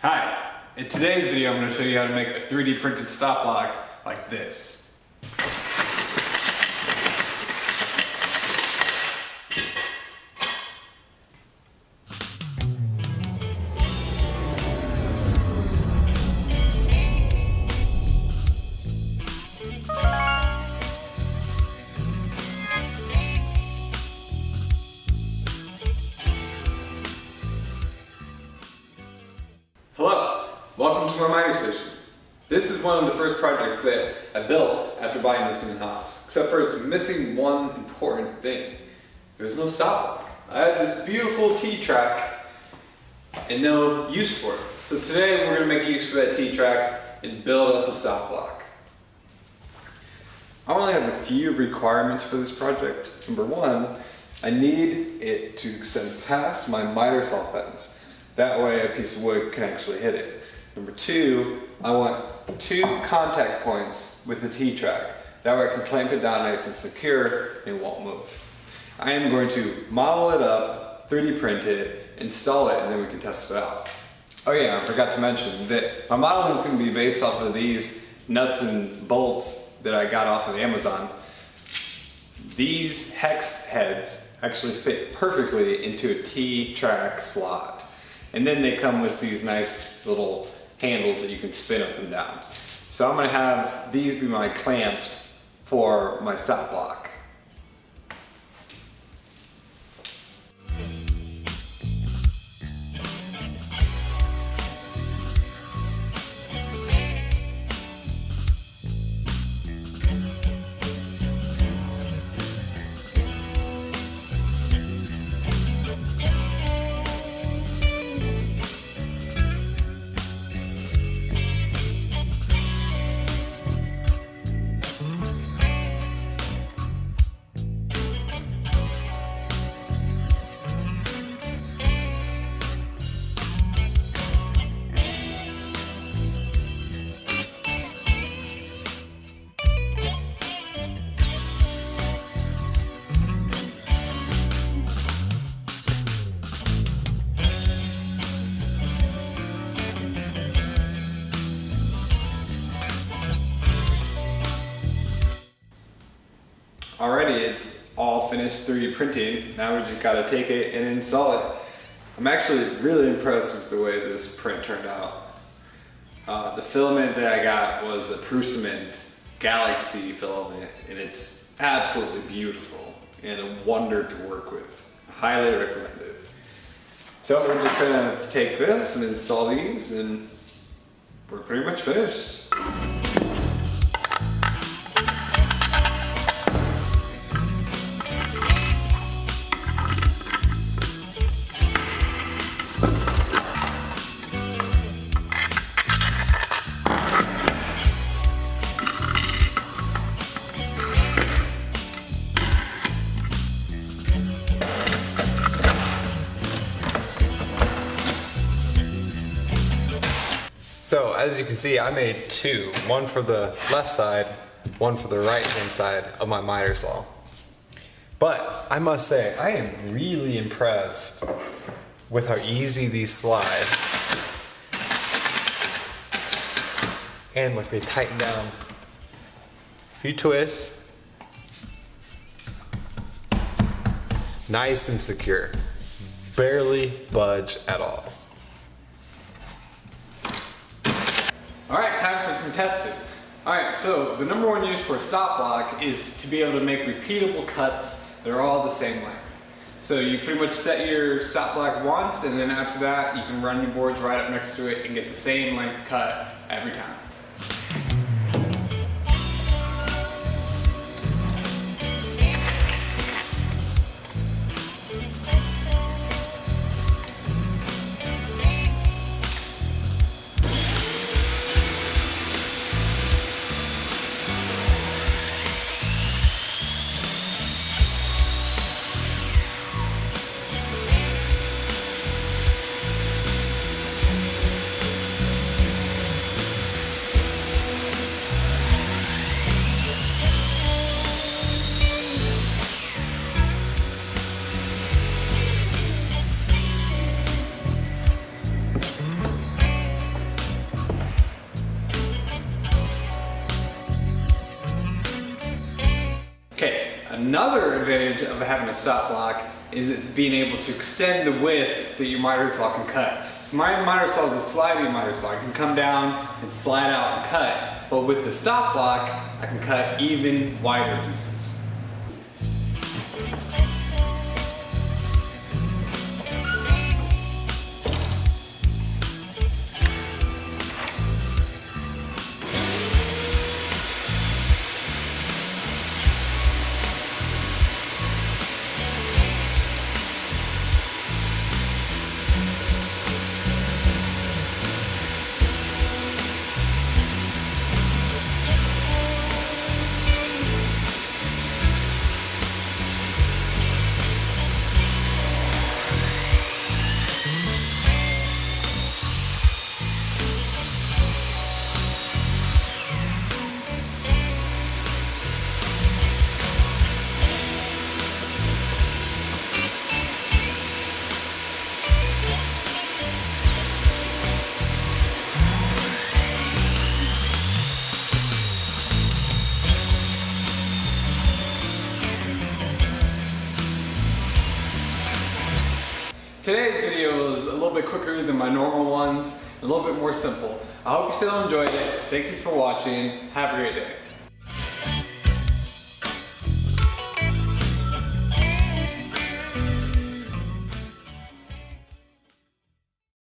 Hi, in today's video I'm going to show you how to make a 3D printed stop block like this. Hello, welcome to my miter station. This is one of the first projects that I built after buying this in-house, except for it's missing one important thing. There's no stop block. I have this beautiful T-track and no use for it. So today we're going to make use for that T-track and build us a stop block. I only have a few requirements for this project. Number one, I need it to extend past my miter saw fence. That way a piece of wood can actually hit it. Number two, I want 2 contact points with the T-track. That way I can clamp it down nice and secure and it won't move. I am going to model it up, 3D print it, install it, and then we can test it out. Oh yeah, I forgot to mention that my model is going to be based off of these nuts and bolts that I got off of Amazon. These hex heads actually fit perfectly into a T-track slot. And then they come with these nice little handles that you can spin up and down. So I'm going to have these be my clamps for my stop block. Alrighty, it's all finished 3D printing. Now we just gotta take it and install it. I'm actually really impressed with the way this print turned out. The filament that I got was a Prusament Galaxy filament, and it's absolutely beautiful and a wonder to work with. Highly recommend it. So we're just gonna take this and install these, and we're pretty much finished. So as you can see, I made 2, one for the left side, one for the right hand side of my miter saw. But I must say, I am really impressed with how easy these slide. And look, they tighten down. A few twists. Nice and secure. Barely budge at all. Alright, time for some testing. Alright, so the number one use for a stop block is to be able to make repeatable cuts that are all the same length. So you pretty much set your stop block once, and then after that you can run your boards right up next to it and get the same length cut every time. Another advantage of having a stop block is it's being able to extend the width that your miter saw can cut. So my miter saw is a sliding miter saw. I can come down and slide out and cut. But with the stop block, I can cut even wider pieces. Today's video is a little bit quicker than my normal ones, a little bit more simple. I hope you still enjoyed it. Thank you for watching. Have a great day.